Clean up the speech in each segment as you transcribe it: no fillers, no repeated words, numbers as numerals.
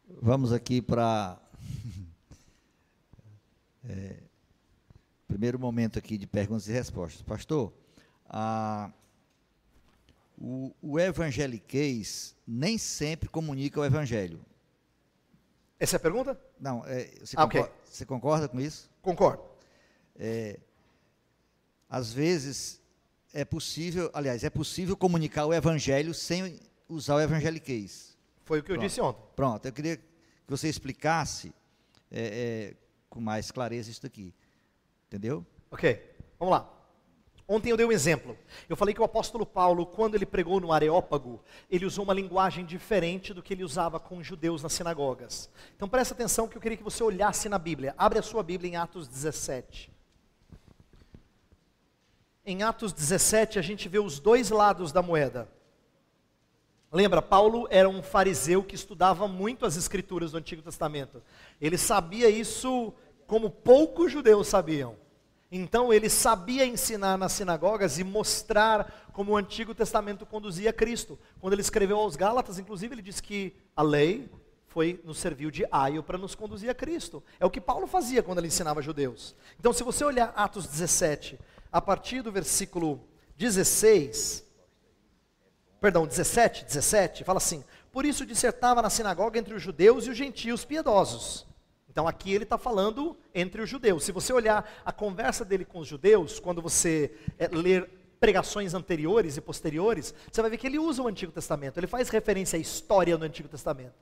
Vamos aqui para primeiro momento aqui de perguntas e respostas. Pastor, o evangeliquez nem sempre comunica o evangelho. Essa é a pergunta? Não, ok. Você concorda com isso? Concordo. Às vezes é possível comunicar o evangelho sem usar o evangeliquez. Foi o que eu disse ontem. Pronto, eu queria que você explicasse com mais clareza isso daqui. Entendeu? Ok, vamos lá. Ontem eu dei um exemplo. Eu falei que o apóstolo Paulo, quando ele pregou no Areópago, ele usou uma linguagem diferente do que ele usava com os judeus nas sinagogas. Então presta atenção que eu queria que você olhasse na Bíblia. Abre a sua Bíblia em Atos 17. Em Atos 17 a gente vê os dois lados da moeda. Lembra, Paulo era um fariseu que estudava muito as escrituras do Antigo Testamento. Ele sabia isso como poucos judeus sabiam. Então ele sabia ensinar nas sinagogas e mostrar como o Antigo Testamento conduzia a Cristo. Quando ele escreveu aos Gálatas, inclusive, ele disse que a lei nos serviu de aio para nos conduzir a Cristo. É o que Paulo fazia quando ele ensinava judeus. Então se você olhar Atos 17, a partir do versículo 17, fala assim: por isso dissertava na sinagoga entre os judeus e os gentios piedosos. Então aqui ele está falando entre os judeus. Se você olhar a conversa dele com os judeus, quando você ler pregações anteriores e posteriores, você vai ver que ele usa o Antigo Testamento, ele faz referência à história do Antigo Testamento.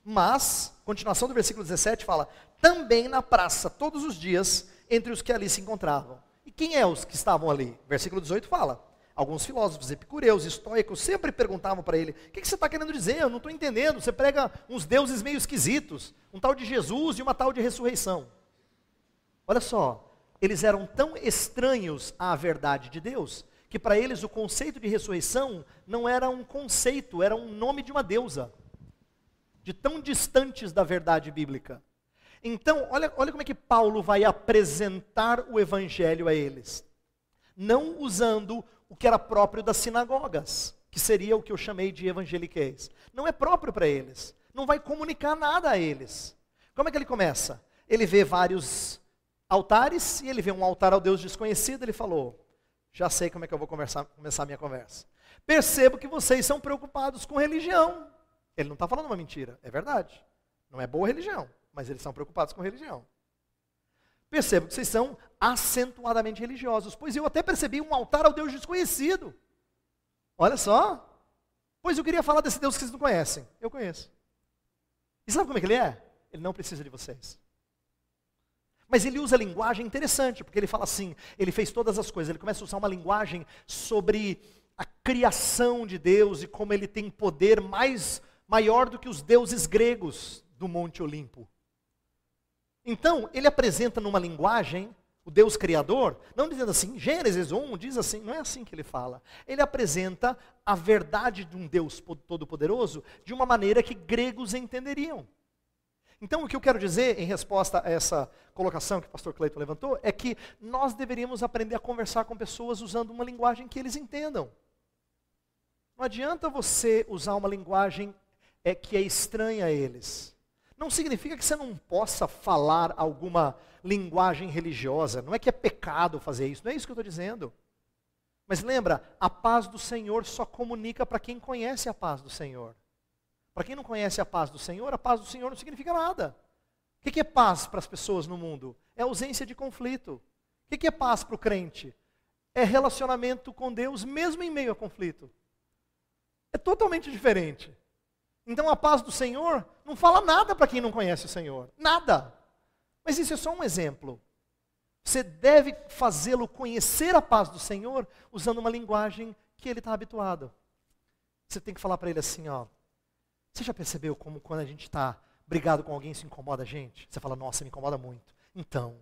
Mas, continuação do versículo 17 fala: também na praça, todos os dias, entre os que ali se encontravam. E quem é os que estavam ali? Versículo 18 fala: alguns filósofos epicureus, estoicos, sempre perguntavam para ele: o que você está querendo dizer? Eu não estou entendendo, você prega uns deuses meio esquisitos, um tal de Jesus e uma tal de ressurreição. Olha só, eles eram tão estranhos à verdade de Deus, que para eles o conceito de ressurreição não era um conceito, era um nome de uma deusa, de tão distantes da verdade bíblica. Então, olha como é que Paulo vai apresentar o evangelho a eles. Não usando o que era próprio das sinagogas, que seria o que eu chamei de evangeliquez. Não é próprio para eles, não vai comunicar nada a eles. Como é que ele começa? Ele vê vários altares, e ele vê um altar ao Deus desconhecido, ele falou: já sei como é que eu vou começar a minha conversa. Percebo que vocês são preocupados com religião. Ele não está falando uma mentira, é verdade. Não é boa religião, mas eles são preocupados com religião. Percebo que vocês são acentuadamente religiosos, pois eu até percebi um altar ao Deus desconhecido. Olha só. Pois eu queria falar desse Deus que vocês não conhecem. Eu conheço. E sabe como é que ele é? Ele não precisa de vocês. Mas ele usa linguagem interessante, porque ele fala assim, ele fez todas as coisas, ele começa a usar uma linguagem sobre a criação de Deus e como ele tem poder maior do que os deuses gregos do Monte Olimpo. Então, ele apresenta numa linguagem, o Deus Criador, não dizendo assim, Gênesis 1 diz assim, não é assim que ele fala. Ele apresenta a verdade de um Deus Todo-Poderoso de uma maneira que gregos entenderiam. Então, o que eu quero dizer, em resposta a essa colocação que o pastor Cleiton levantou, é que nós deveríamos aprender a conversar com pessoas usando uma linguagem que eles entendam. Não adianta você usar uma linguagem que é estranha a eles. Não significa que você não possa falar alguma linguagem religiosa. Não é que é pecado fazer isso, não é isso que eu estou dizendo. Mas lembra, a paz do Senhor só comunica para quem conhece a paz do Senhor. Para quem não conhece a paz do Senhor não significa nada. O que é paz para as pessoas no mundo? É ausência de conflito. O que é paz para o crente? É relacionamento com Deus mesmo em meio a conflito. É totalmente diferente. Então a paz do Senhor não fala nada para quem não conhece o Senhor. Nada. Mas isso é só um exemplo. Você deve fazê-lo conhecer a paz do Senhor usando uma linguagem que ele está habituado. Você tem que falar para ele assim, ó. Você já percebeu como quando a gente está brigado com alguém, isso incomoda a gente? Você fala, nossa, me incomoda muito. Então,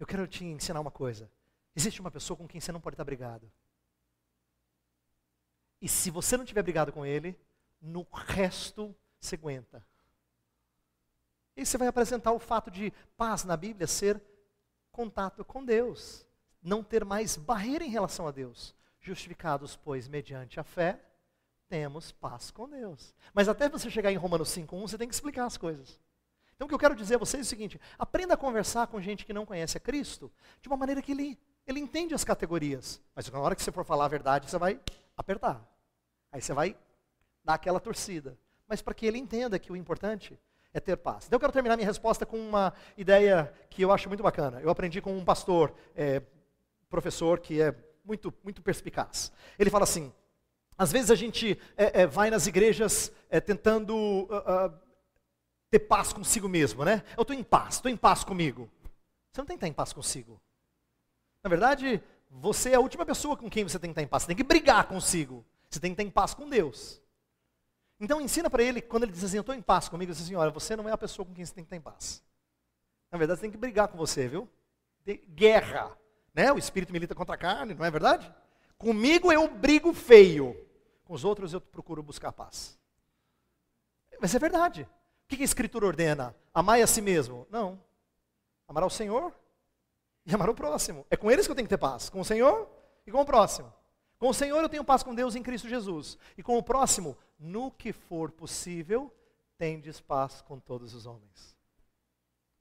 eu quero te ensinar uma coisa. Existe uma pessoa com quem você não pode estar brigado. E se você não tiver brigado com ele, no resto você aguenta. E você vai apresentar o fato de paz na Bíblia ser contato com Deus. Não ter mais barreira em relação a Deus. Justificados, pois, mediante a fé, temos paz com Deus. Mas até você chegar em Romanos 5:1, você tem que explicar as coisas. Então o que eu quero dizer a vocês é o seguinte: aprenda a conversar com gente que não conhece a Cristo de uma maneira que ele entende as categorias. Mas na hora que você for falar a verdade, você vai apertar. Aí você vai dar aquela torcida. Mas para que ele entenda que o importante é ter paz. Então eu quero terminar minha resposta com uma ideia que eu acho muito bacana. Eu aprendi com um pastor, professor, que é muito, muito perspicaz. Ele fala assim: às vezes a gente vai nas igrejas tentando ter paz consigo mesmo, né? Eu estou em paz comigo. Você não tem que estar em paz consigo. Na verdade, você é a última pessoa com quem você tem que estar em paz. Você tem que brigar consigo. Você tem que estar em paz com Deus. Então ensina para ele, quando ele diz assim, eu estou em paz comigo, diz assim, olha, você não é a pessoa com quem você tem que estar em paz. Na verdade, você tem que brigar com você, viu? Guerra, né? O espírito milita contra a carne, não é verdade? Comigo eu brigo feio. Com os outros eu procuro buscar paz. Mas é verdade. O que a Escritura ordena? Amai a si mesmo? Não. Amar ao Senhor e amar o próximo. É com eles que eu tenho que ter paz. Com o Senhor e com o próximo. Com o Senhor eu tenho paz com Deus em Cristo Jesus. E com o próximo, no que for possível, tendes paz com todos os homens.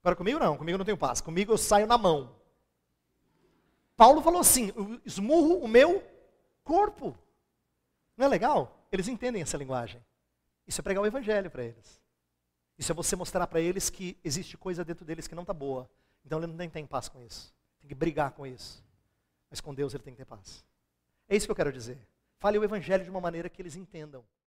Agora comigo não eu não tenho paz. Comigo eu saio na mão. Paulo falou assim, eu esmurro o meu corpo. Não é legal? Eles entendem essa linguagem. Isso é pregar o evangelho para eles. Isso é você mostrar para eles que existe coisa dentro deles que não está boa. Então ele não tem paz com isso. Tem que brigar com isso. Mas com Deus ele tem que ter paz. É isso que eu quero dizer. Fale o evangelho de uma maneira que eles entendam.